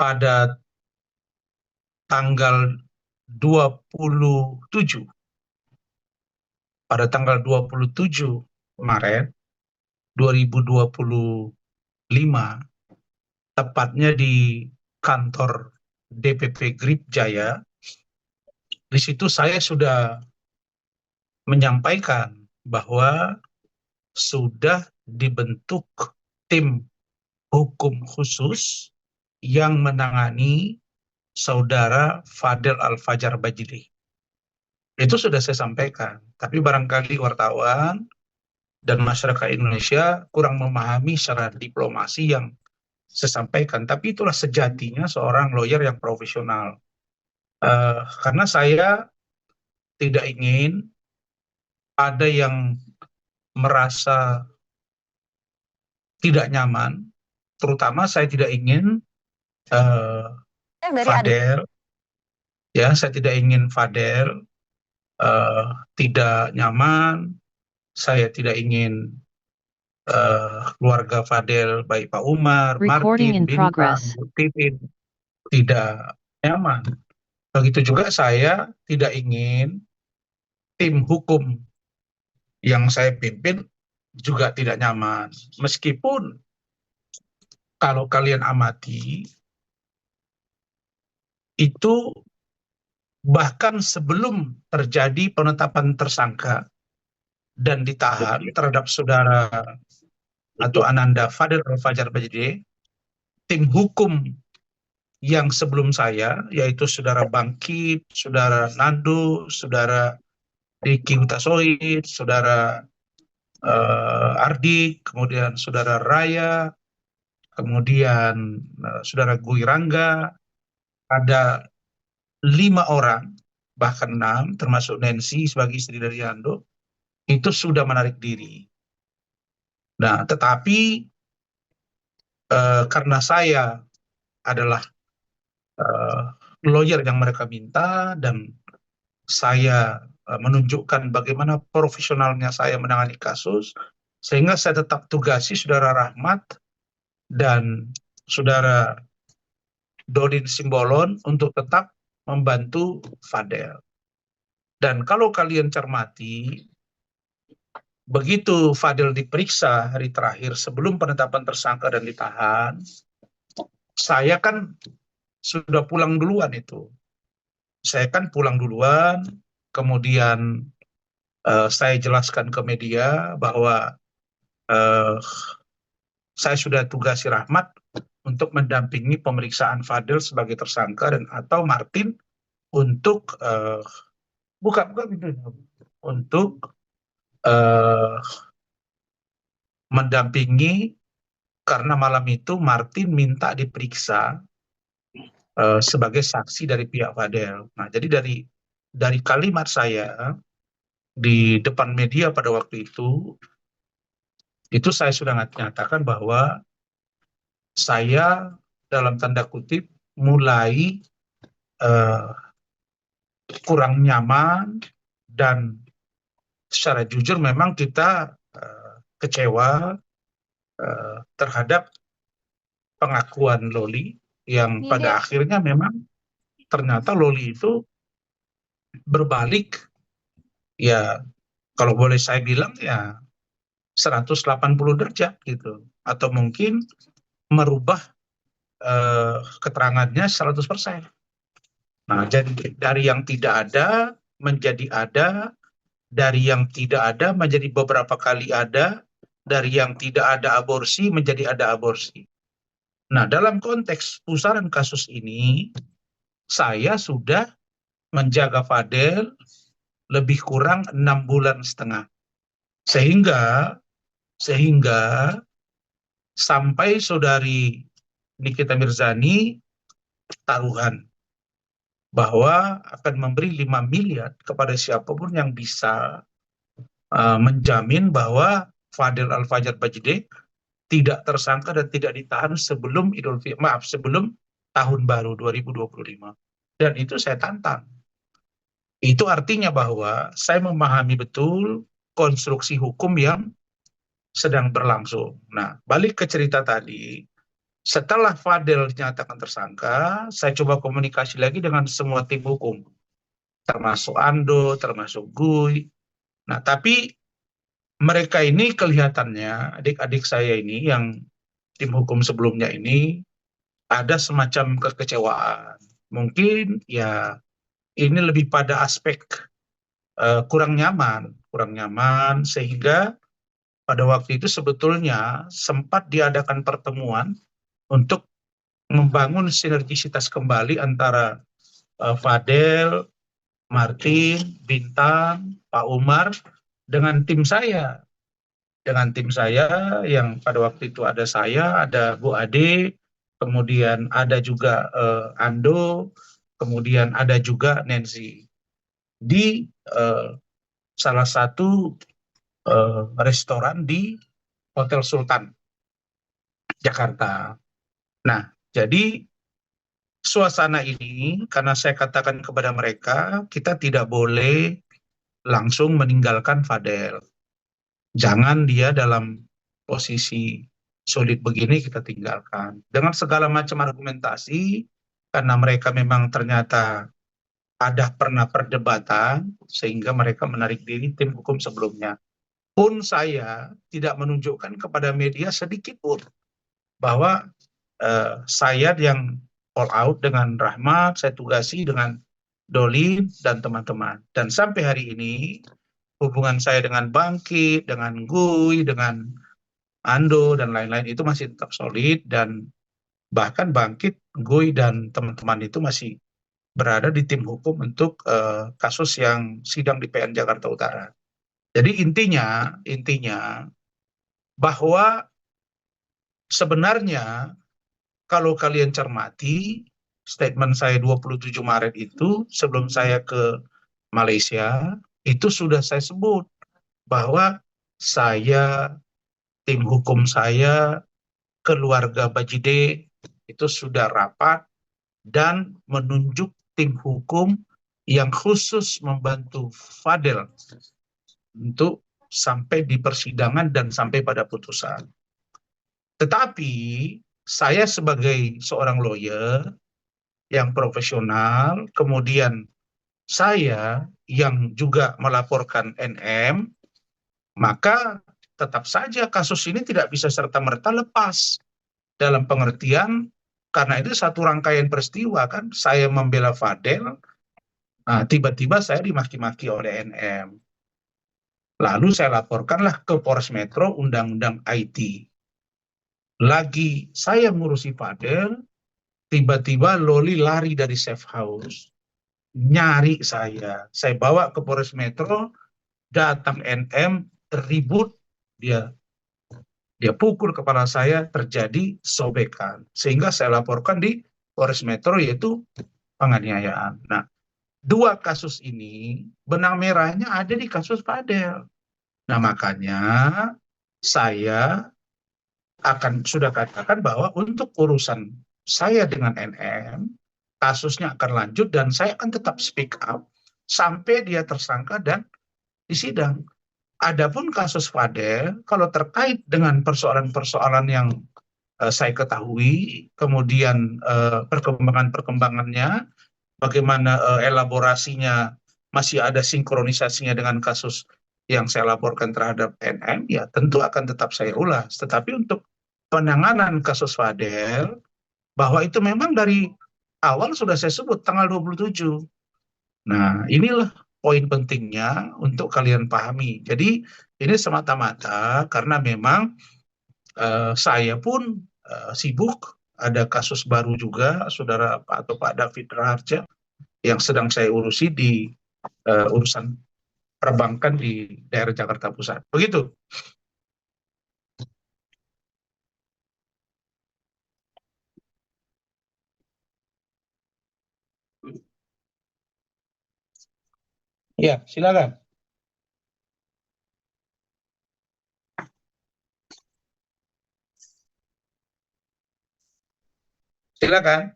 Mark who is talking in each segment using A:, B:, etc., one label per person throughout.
A: pada tanggal 27 Maret 2025, tepatnya di kantor DPP Grip Jaya. Di situ saya sudah menyampaikan bahwa sudah dibentuk tim hukum khusus yang menangani saudara Fadel Al-Fajar Bajili. Itu sudah saya sampaikan, tapi barangkali wartawan dan masyarakat Indonesia kurang memahami secara diplomasi yang saya sampaikan. Tapi itulah sejatinya seorang lawyer yang profesional. Karena saya tidak ingin ada yang merasa tidak nyaman, terutama saya tidak ingin Fadel, saya tidak ingin Fadel tidak nyaman, saya tidak ingin keluarga Fadel, baik Pak Umar, Martin, Bintang, Titin, tidak nyaman. Begitu juga saya tidak ingin tim hukum yang saya pimpin juga tidak nyaman. Meskipun kalau kalian amati, itu bahkan sebelum terjadi penetapan tersangka dan ditahan terhadap saudara atau Ananda Fadel Al-Fajar Bajili, tim hukum yang sebelum saya, yaitu saudara Bangkit, saudara Nando, saudara Riki Hutasoid, saudara Ardi, kemudian saudara Raya, kemudian saudara Gui Rangga, ada 5 orang, bahkan 6, termasuk Nancy sebagai istri dari Ando, itu sudah menarik diri. Nah, tetapi karena saya adalah lawyer yang mereka minta dan saya menunjukkan bagaimana profesionalnya saya menangani kasus, sehingga saya tetap tugasi saudara Rahmat dan saudara Dodin Simbolon untuk tetap membantu Fadel. Dan kalau kalian cermati, begitu Fadel diperiksa hari terakhir sebelum penetapan tersangka dan ditahan, saya kan sudah pulang duluan itu. Saya kan pulang duluan, kemudian saya jelaskan ke media bahwa saya sudah tugasi Rahmat untuk mendampingi pemeriksaan Fadel sebagai tersangka dan atau Martin untuk untuk mendampingi, karena malam itu Martin minta diperiksa sebagai saksi dari pihak Fadel. Nah, jadi dari kalimat saya di depan media pada waktu itu saya sudah nyatakan bahwa saya dalam tanda kutip mulai kurang nyaman, dan secara jujur memang kita kecewa terhadap pengakuan Loli yang pada akhirnya memang ternyata Loli itu berbalik, ya kalau boleh saya bilang ya 180 derajat gitu, atau mungkin merubah keterangannya 100%. Nah, jadi dari yang tidak ada menjadi ada, dari yang tidak ada menjadi beberapa kali ada, dari yang tidak ada aborsi menjadi ada aborsi. Nah, dalam konteks pusaran kasus ini, saya sudah menjaga Fadel lebih kurang 6,5 bulan. Sehingga sampai saudari Nikita Mirzani taruhan. bahwa akan memberi 5 miliar kepada siapapun yang bisa menjamin bahwa Fadel Al-Fajar Bajide tidak tersangka dan tidak ditahan sebelum sebelum tahun baru 2025. Dan itu saya tantang. Itu artinya bahwa saya memahami betul konstruksi hukum yang sedang berlangsung. Nah, balik ke cerita tadi, setelah Fadel dinyatakan tersangka, saya coba komunikasi lagi dengan semua tim hukum, termasuk Ando, termasuk Gui. Nah, tapi mereka ini kelihatannya, adik-adik saya ini yang tim hukum sebelumnya ini, ada semacam kekecewaan. Mungkin ya ini lebih pada aspek kurang nyaman sehingga pada waktu itu sebetulnya sempat diadakan pertemuan untuk membangun sinergisitas kembali antara Fadel, Martin, Bintang, Pak Umar dengan tim saya. Dengan tim saya yang pada waktu itu ada saya, ada Bu Ade, kemudian ada juga Ando, kemudian ada juga Nancy di salah satu restoran di Hotel Sultan Jakarta. Nah, jadi suasana ini karena saya katakan kepada mereka, kita tidak boleh langsung meninggalkan Fadel. Jangan dia dalam posisi sulit begini kita tinggalkan. Dengan segala macam argumentasi, karena mereka memang ternyata ada pernah perdebatan, sehingga mereka menarik diri tim hukum sebelumnya. Pun saya tidak menunjukkan kepada media sedikit pun bahwa saya yang all out dengan Rahmat, saya tugasi dengan Dolin dan teman-teman. Dan sampai hari ini hubungan saya dengan Bangkit, dengan Gui, dengan Ando dan lain-lain itu masih tetap solid dan bahkan Bangkit, Gui dan teman-teman itu masih berada di tim hukum untuk kasus yang sidang di PN Jakarta Utara. Jadi intinya bahwa sebenarnya kalau kalian cermati statement saya 27 Maret itu sebelum saya ke Malaysia itu sudah saya sebut bahwa saya, tim hukum saya, keluarga Bajide itu sudah rapat dan menunjuk tim hukum yang khusus membantu Fadel untuk sampai di persidangan dan sampai pada putusan. Tetapi saya sebagai seorang lawyer yang profesional, kemudian saya yang juga melaporkan NM, maka tetap saja kasus ini tidak bisa serta-merta lepas dalam pengertian karena itu satu rangkaian peristiwa kan saya membela Fadel, nah, tiba-tiba saya dimaki-maki oleh NM. Lalu saya laporkanlah ke Polres Metro Undang-Undang IT. Lagi saya ngurusi Fadel, tiba-tiba Loli lari dari safe house, nyari saya. Saya bawa ke Polres Metro, datang NM, ribut, dia dia pukul kepala saya, terjadi sobekan. Sehingga saya laporkan di Polres Metro yaitu penganiayaan. Nah, dua kasus ini benang merahnya ada di kasus Fadel. Nah, makanya saya sudah katakan bahwa untuk urusan saya dengan NM, kasusnya akan lanjut dan saya akan tetap speak up sampai dia tersangka dan disidang. Adapun kasus Fadel, kalau terkait dengan persoalan-persoalan yang saya ketahui, kemudian perkembangan-perkembangannya, bagaimana elaborasinya, masih ada sinkronisasinya dengan kasus yang saya laporkan terhadap NM, ya tentu akan tetap saya ulas. Tetapi untuk penanganan kasus Fadel, bahwa itu memang dari awal sudah saya sebut tanggal 27. Nah, inilah poin pentingnya untuk kalian pahami. Jadi ini semata-mata karena memang saya pun sibuk, ada kasus baru juga, saudara Pak atau Pak David Raharja yang sedang saya urusi di urusan perbankan di daerah Jakarta Pusat. Begitu. Ya, silakan. Silakan.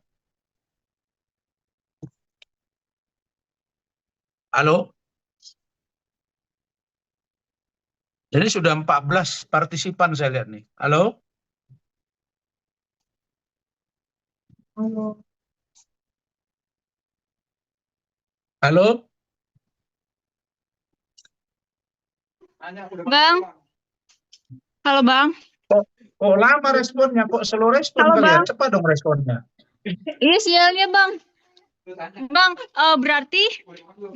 A: Halo. Jadi sudah 14 partisipan saya lihat nih. Halo. Halo.
B: Bang, halo Bang.
A: Kok lama responnya? Kok slow respon
B: Halo
A: kalian?
B: Bang.
A: Cepat dong responnya.
B: Iya sinyalnya Bang. Bang, berarti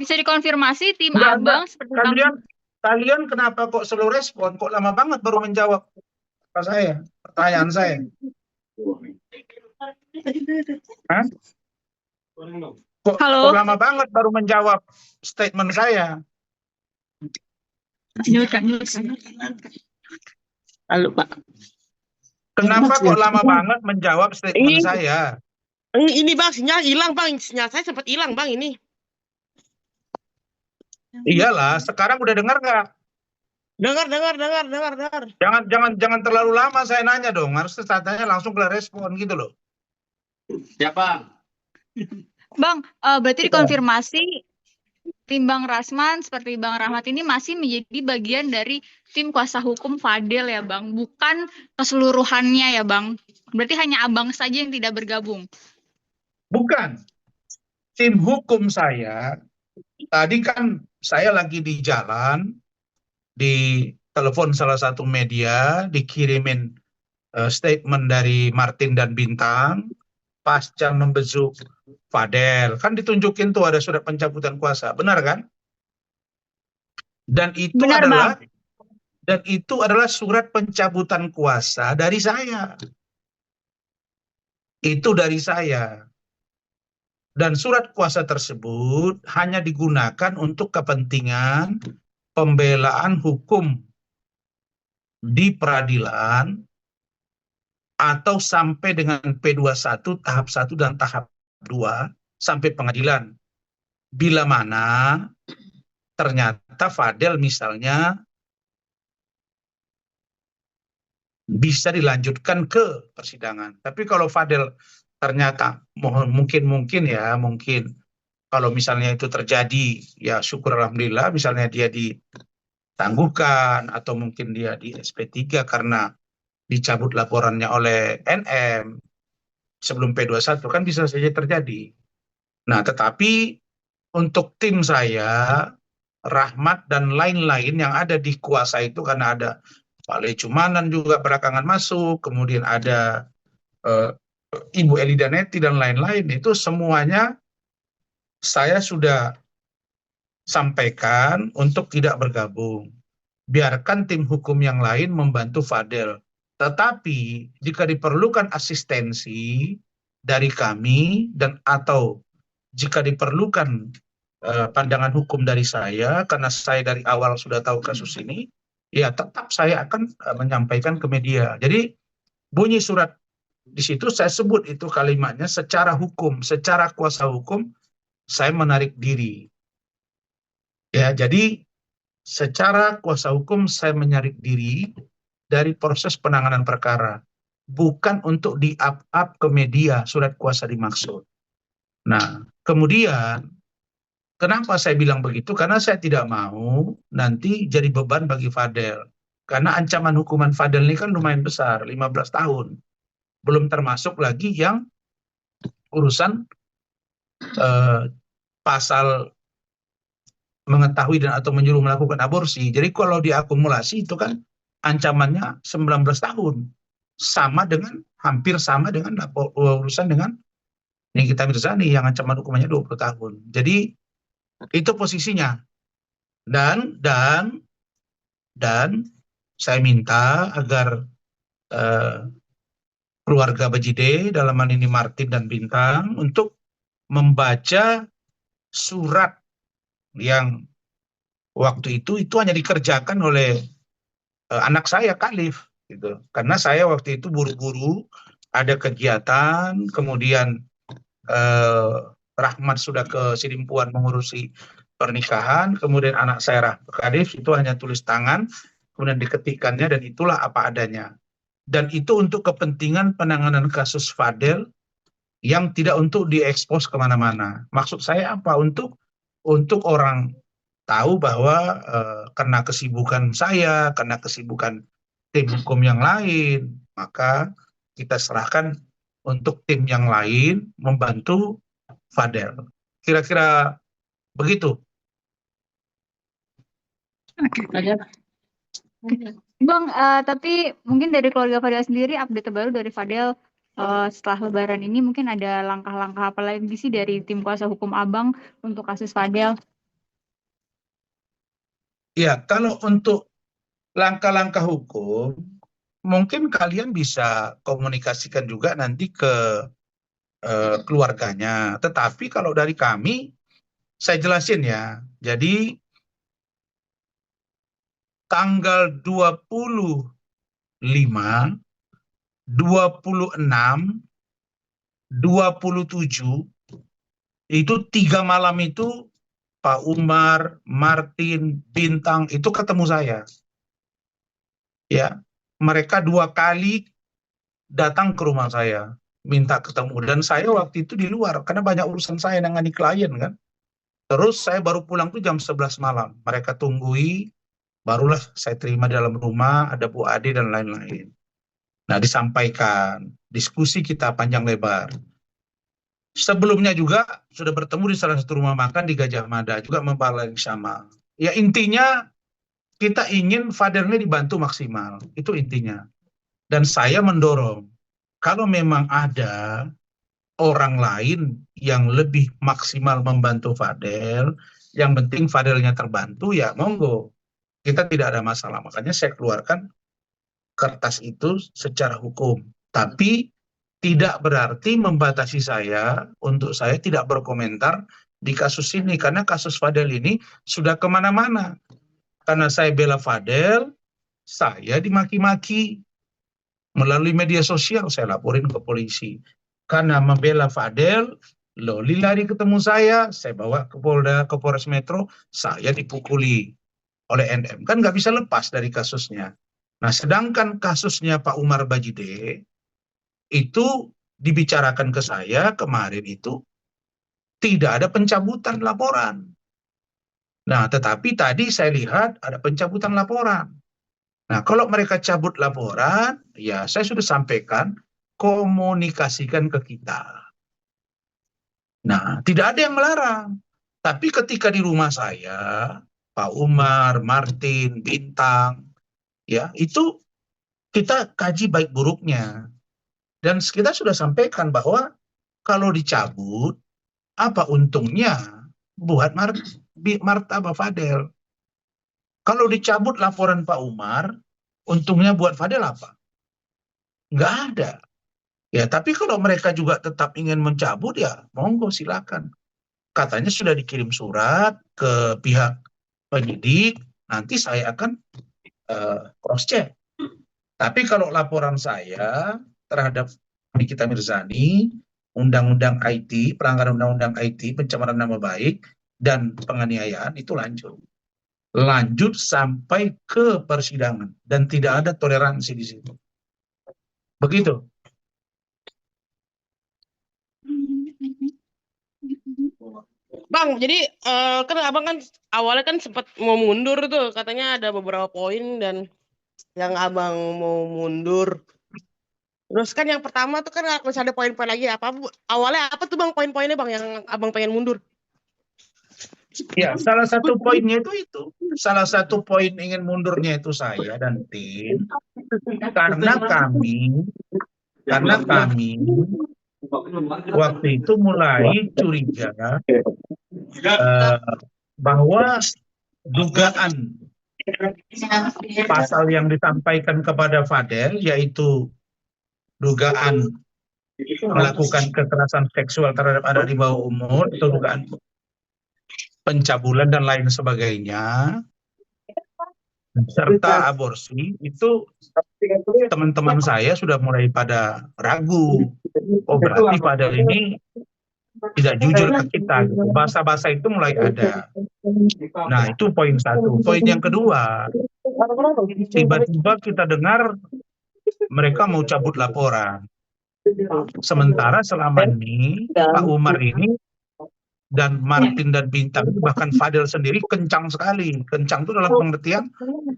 B: bisa dikonfirmasi tim
A: Enggak.
B: Abang seperti Bang.
A: Kalian kenapa kok slow respon? Kok lama banget baru menjawab pertanyaan saya? Hah?
B: Halo.
A: Kok lama banget baru menjawab statement saya?
B: Halo Pak.
A: Kenapa kok lama banget menjawab statement saya?
C: Ini Bang, sinyal hilang Bang. Sinyal saya sempat hilang Bang ini.
A: Iyalah, sekarang udah dengar nggak?
C: Dengar.
A: Jangan terlalu lama saya nanya dong. Harus tanya langsung ke respon gitu loh.
D: Siapa?
B: Bang, berarti dikonfirmasi tim Bang Rasman seperti Bang Rahmat ini masih menjadi bagian dari tim kuasa hukum Fadel ya Bang, bukan keseluruhannya ya Bang. Berarti hanya Abang saja yang tidak bergabung.
A: Bukan. Tim hukum saya, tadi kan saya lagi di jalan, di telepon salah satu media, dikirimin statement dari Martin dan Bintang, pasca membesuk Fadel. Kan ditunjukin tuh ada surat pencabutan kuasa, benar kan? Dan itu
B: Benar,
A: adalah
B: Bang.
A: Dan itu adalah surat pencabutan kuasa dari saya. Itu dari saya. Dan surat kuasa tersebut hanya digunakan untuk kepentingan pembelaan hukum di peradilan atau sampai dengan P21 tahap 1 dan tahap 2 sampai pengadilan. Bila mana ternyata Fadel misalnya bisa dilanjutkan ke persidangan. Tapi kalau Fadel ternyata mungkin kalau misalnya itu terjadi, ya syukur alhamdulillah, misalnya dia ditangguhkan atau mungkin dia di SP3 karena dicabut laporannya oleh NM sebelum P21 kan bisa saja terjadi. Nah, tetapi untuk tim saya, Rahmat dan lain-lain yang ada di kuasa itu, karena ada Pak Lecumanan juga belakangan masuk, kemudian ada Ibu Eli Danetti dan lain-lain, itu semuanya saya sudah sampaikan untuk tidak bergabung. Biarkan tim hukum yang lain membantu Fadel. Tetapi jika diperlukan asistensi dari kami dan atau jika diperlukan pandangan hukum dari saya, karena saya dari awal sudah tahu kasus ini, ya tetap saya akan menyampaikan ke media. Jadi bunyi surat di situ saya sebut itu kalimatnya secara hukum, secara kuasa hukum saya menarik diri. Ya, jadi secara kuasa hukum saya menarik diri dari proses penanganan perkara, bukan untuk di-up ke media surat kuasa dimaksud. Nah, kemudian kenapa saya bilang begitu? Karena saya tidak mau nanti jadi beban bagi Fadel. Karena ancaman hukuman Fadel ini kan lumayan besar, 15 tahun. Belum termasuk lagi yang urusan pasal mengetahui dan atau menyuruh melakukan aborsi. Jadi kalau diakumulasi itu kan ancamannya 19 tahun. Hampir sama dengan urusan dengan Nikita Mirzani yang ancaman hukumannya 20 tahun. Jadi itu posisinya. Dan saya minta agar keluarga Bejide, dalam hal ini Martin dan Bintang, untuk membaca surat yang waktu itu hanya dikerjakan oleh anak saya Khalif gitu. Karena saya waktu itu buru-buru ada kegiatan, kemudian Rahmat sudah ke Sidimpuan mengurusi pernikahan, kemudian anak saya Kadif itu hanya tulis tangan, kemudian diketikkannya dan itulah apa adanya. Dan itu untuk kepentingan penanganan kasus Fadel yang tidak untuk diekspos kemana-mana. Maksud saya apa? Untuk orang tahu bahwa karena kesibukan saya, karena kesibukan tim hukum yang lain, maka kita serahkan untuk tim yang lain membantu Fadel. Kira-kira begitu.
B: Bang, tapi mungkin dari keluarga Fadel sendiri update terbaru dari Fadel setelah Lebaran ini mungkin ada langkah-langkah apa lagi sih dari tim kuasa hukum Abang untuk kasus Fadel?
A: Ya, kalau untuk langkah-langkah hukum, mungkin kalian bisa komunikasikan juga nanti ke keluarganya. Tetapi kalau dari kami, saya jelasin ya. Jadi tanggal 25, 26, 27 itu 3 malam itu Pak Umar, Martin, Bintang itu ketemu saya. Ya, mereka 2 kali datang ke rumah saya minta ketemu dan saya waktu itu di luar karena banyak urusan saya nangani klien kan. Terus saya baru pulang tuh jam 11 malam. Mereka tunggui, barulah saya terima di dalam rumah, ada Bu Ade dan lain-lain. Nah, disampaikan, diskusi kita panjang lebar. Sebelumnya juga sudah bertemu di salah satu rumah makan di Gajah Mada, juga membahas yang sama. Ya intinya kita ingin Fadel ini dibantu maksimal, itu intinya. Dan saya mendorong, kalau memang ada orang lain yang lebih maksimal membantu Fadel, yang penting Fadelnya terbantu, ya monggo. Kita tidak ada masalah, makanya saya keluarkan kertas itu secara hukum. Tapi tidak berarti membatasi saya, untuk saya tidak berkomentar di kasus ini, karena kasus Fadel ini sudah kemana-mana. Karena saya bela Fadel, saya dimaki-maki. Melalui media sosial saya laporin ke polisi. Karena membela Fadel, Loli lari ketemu saya bawa ke Polda, ke Polres Metro, saya dipukuli oleh NM. Kan nggak bisa lepas dari kasusnya. Nah, sedangkan kasusnya Pak Umar Bajide, itu dibicarakan ke saya kemarin itu tidak ada pencabutan laporan. Nah, tetapi tadi saya lihat ada pencabutan laporan. Nah, kalau mereka cabut laporan, ya saya sudah sampaikan, komunikasikan ke kita. Nah, tidak ada yang melarang. Tapi ketika di rumah saya, Pak Umar, Martin, Bintang, ya itu kita kaji baik buruknya. Dan kita sudah sampaikan bahwa kalau dicabut, apa untungnya buat martabat Fadel? Kalau dicabut laporan Pak Umar, untungnya buat Fadel apa? Nggak ada. Ya, tapi kalau mereka juga tetap ingin mencabut, ya monggo silakan. Katanya sudah dikirim surat ke pihak penyidik, nanti saya akan cross check. Tapi kalau laporan saya terhadap Nikita Mirzani, Undang-Undang IT, pelanggaran Undang-Undang IT, pencemaran nama baik, dan penganiayaan itu lanjut. Lanjut sampai ke persidangan. Dan tidak ada toleransi di situ. Begitu.
C: Bang, jadi kan abang kan awalnya kan sempat mau mundur tuh, katanya ada beberapa poin dan yang abang mau mundur. Terus kan yang pertama tuh kan masih ada poin-poin lagi apa? Awalnya apa tuh bang poin-poinnya bang yang abang pengen mundur?
A: Ya, salah satu poinnya itu. Salah satu poin ingin mundurnya itu saya dan tim. Karena kami waktu itu mulai curiga bahwa dugaan pasal yang disampaikan kepada Fadel, yaitu dugaan melakukan kekerasan seksual terhadap anak di bawah umur, atau dugaan pencabulan dan lain sebagainya, serta aborsi, itu teman-teman saya sudah mulai pada ragu. Oh, berarti Fadel ini tidak jujur ke kita gitu. Bahasa-bahasa itu mulai ada. Nah, itu poin satu. Poin yang kedua, tiba-tiba kita dengar mereka mau cabut laporan. Sementara selama ini Pak Umar ini dan Martin dan Bintang, bahkan Fadel sendiri kencang sekali. Kencang itu dalam pengertian,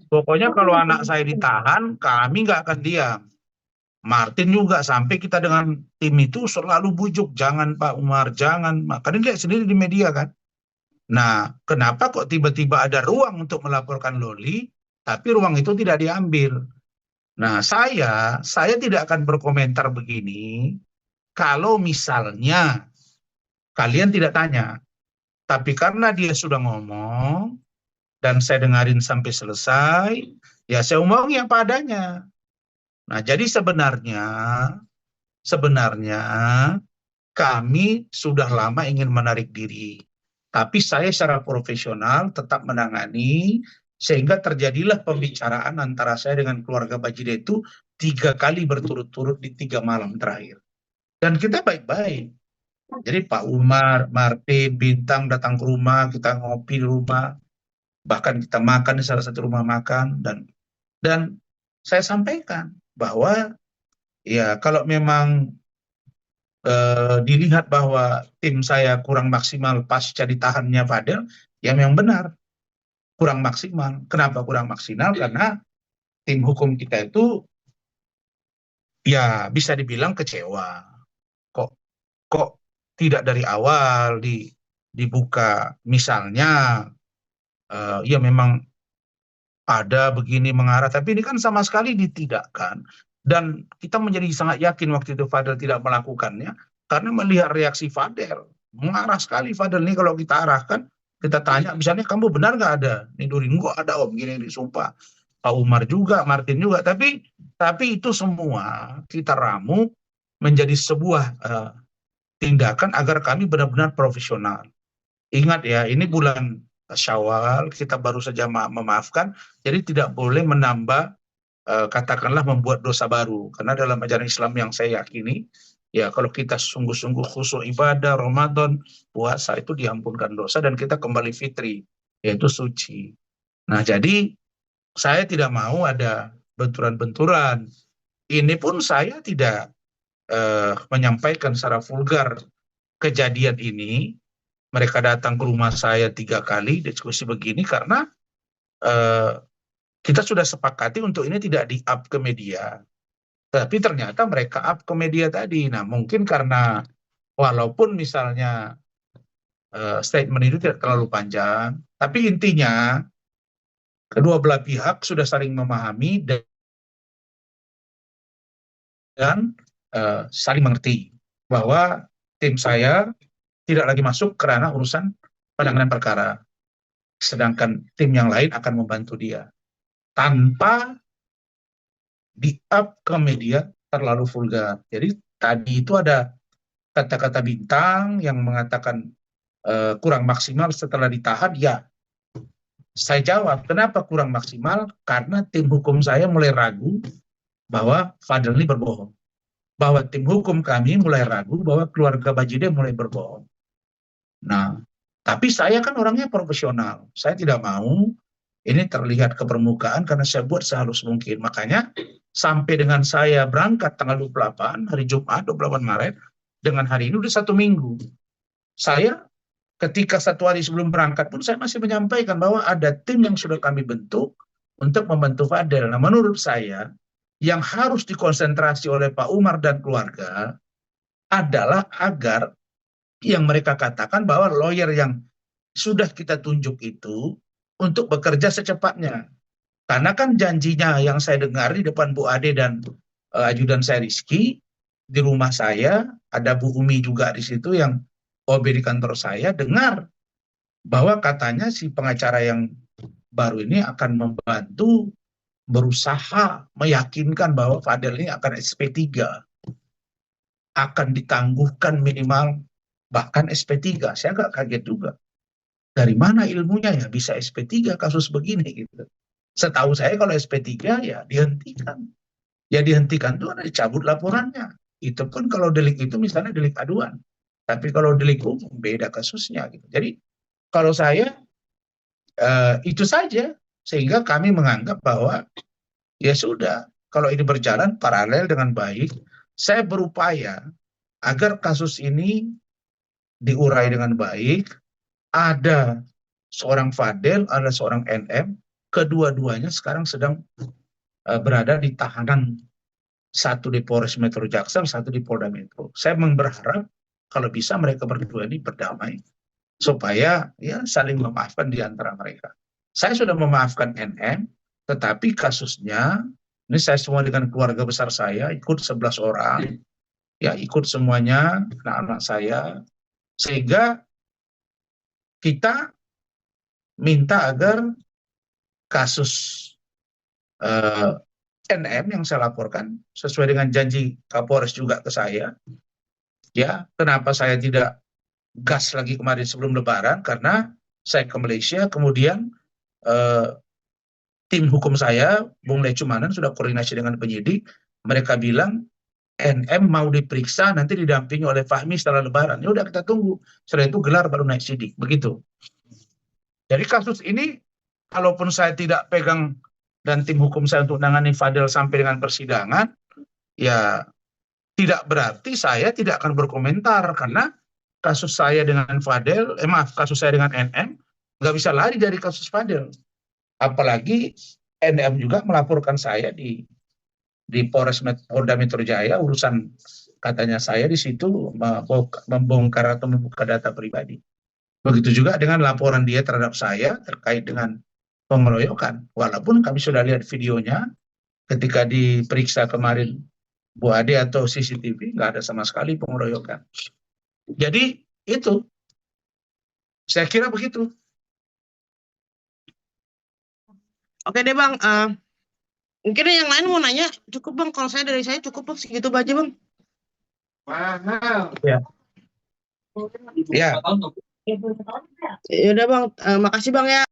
A: pokoknya kalau anak saya ditahan, kami nggak akan diam. Martin juga, sampai kita dengan tim itu selalu bujuk, jangan Pak Umar, jangan. Makanya lihat sendiri di media kan. Nah, kenapa kok tiba-tiba ada ruang untuk melaporkan Loli, tapi ruang itu tidak diambil. Nah, saya tidak akan berkomentar begini kalau misalnya kalian tidak tanya. Tapi karena dia sudah ngomong dan saya dengarin sampai selesai, ya saya omongin apa adanya. Nah, jadi sebenarnya kami sudah lama ingin menarik diri. Tapi saya secara profesional tetap menangani, sehingga terjadilah pembicaraan antara saya dengan keluarga Bajide itu 3 kali berturut-turut di 3 malam terakhir. Dan kita baik-baik. Jadi Pak Umar, Martin, Bintang datang ke rumah, kita ngopi di rumah, bahkan kita makan di salah satu rumah makan, dan saya sampaikan bahwa ya kalau memang dilihat bahwa tim saya kurang maksimal pasca ditahannya Fadel, ya memang benar kurang maksimal. Kenapa kurang maksimal? Karena tim hukum kita itu ya bisa dibilang kecewa. Kok tidak dari awal dibuka, misalnya ya memang ada begini mengarah, tapi ini kan sama sekali ditidakkan. Dan kita menjadi sangat yakin waktu itu Fadel tidak melakukannya, karena melihat reaksi Fadel, mengarah sekali Fadel ini. Kalau kita arahkan, kita tanya, misalnya kamu benar nggak ada nindurin? Enggak ada om, gini disumpah. Pak Umar juga, Martin juga, tapi itu semua kita ramu menjadi sebuah tindakan agar kami benar-benar profesional. Ingat ya, ini bulan Syawal, kita baru saja memaafkan, jadi tidak boleh menambah, katakanlah membuat dosa baru. Karena dalam ajaran Islam yang saya yakini, ya kalau kita sungguh-sungguh khusyuk ibadah, Ramadan, puasa, itu diampunkan dosa dan kita kembali fitri, yaitu suci. Nah, jadi saya tidak mau ada benturan-benturan. Ini pun saya tidak menyampaikan secara vulgar kejadian ini. Mereka datang ke rumah saya 3 kali diskusi begini karena kita sudah sepakati untuk ini tidak di-up ke media. Tapi ternyata mereka up ke media tadi. Nah, mungkin karena walaupun misalnya statement itu tidak terlalu panjang, tapi intinya kedua belah pihak sudah saling memahami dan saling mengerti bahwa tim saya tidak lagi masuk kerana urusan penanganan perkara, sedangkan tim yang lain akan membantu dia tanpa di-up ke media terlalu vulgar. Jadi tadi itu ada kata-kata Bintang yang mengatakan kurang maksimal setelah ditahan. Ya, saya jawab, kenapa kurang maksimal? Karena tim hukum saya mulai ragu bahwa Fadel ini berbohong, bahwa tim hukum kami mulai ragu bahwa keluarga Bajide mulai berbohong. Nah, tapi saya kan orangnya profesional. Saya tidak mau ini terlihat ke permukaan karena saya buat sehalus mungkin. Makanya sampai dengan saya berangkat tanggal 28, hari Jumat 28 Maret, dengan hari ini udah 1 minggu. Saya ketika 1 hari sebelum berangkat pun saya masih menyampaikan bahwa ada tim yang sudah kami bentuk untuk membantu Fadel. Nah, menurut saya yang harus dikonsentrasi oleh Pak Umar dan keluarga adalah agar yang mereka katakan bahwa lawyer yang sudah kita tunjuk itu untuk bekerja secepatnya. Karena kan janjinya yang saya dengar di depan Bu Ade dan ajudan saya Rizky, di rumah saya, ada Bu Umi juga di situ yang OB di kantor saya, dengar bahwa katanya si pengacara yang baru ini akan membantu berusaha meyakinkan bahwa Fadel ini akan SP3, akan ditangguhkan minimal bahkan SP3. Saya agak kaget juga. Dari mana ilmunya ya bisa SP3 kasus begini gitu. Setahu saya kalau SP3 ya dihentikan. Ya dihentikan itu ada dicabut laporannya. Itu pun kalau delik itu misalnya delik aduan. Tapi kalau delik umum beda kasusnya gitu. Jadi kalau saya itu saja, sehingga kami menganggap bahwa ya sudah, kalau ini berjalan paralel dengan baik, saya berupaya agar kasus ini diurai dengan baik. Ada seorang Fadel, ada seorang NM, kedua-duanya sekarang sedang berada di tahanan, satu di Polres Metro Jaksel, satu di Polda Metro. Saya berharap kalau bisa mereka berdua ini berdamai supaya ya saling memaafkan di antara mereka. Saya sudah memaafkan NM, tetapi kasusnya ini saya semua dengan keluarga besar saya ikut 11 orang, ya ikut semuanya anak-anak saya, sehingga kita minta agar kasus NM yang saya laporkan sesuai dengan janji Kapolres juga ke saya. Ya, kenapa saya tidak gas lagi kemarin sebelum Lebaran? Karena saya ke Malaysia, kemudian tim hukum saya, Bung Lecumanan, sudah koordinasi dengan penyidik. Mereka bilang NM mau diperiksa nanti didampingi oleh Fahmi setelah Lebaran. Ya udah kita tunggu. Setelah itu gelar baru naik sidik, begitu. Jadi kasus ini, kalaupun saya tidak pegang dan tim hukum saya untuk menangani Fadel sampai dengan persidangan, ya tidak berarti saya tidak akan berkomentar, karena kasus saya dengan Fadel, kasus saya dengan NM nggak bisa lari dari kasus Fadel. Apalagi NM juga melaporkan saya di Polda Metro Jaya, urusan katanya saya di situ membongkar atau membuka data pribadi. Begitu juga dengan laporan dia terhadap saya terkait dengan pengeroyokan. Walaupun kami sudah lihat videonya ketika diperiksa kemarin Bu Ade atau CCTV, nggak ada sama sekali pengeroyokan. Jadi itu, saya kira begitu.
C: Oke deh Bang, mungkin yang lain mau nanya, cukup Bang. Kalau dari saya cukup Bang, segitu aja Bang.
A: Ya. Ya.
C: Ya udah Bang, makasih Bang ya.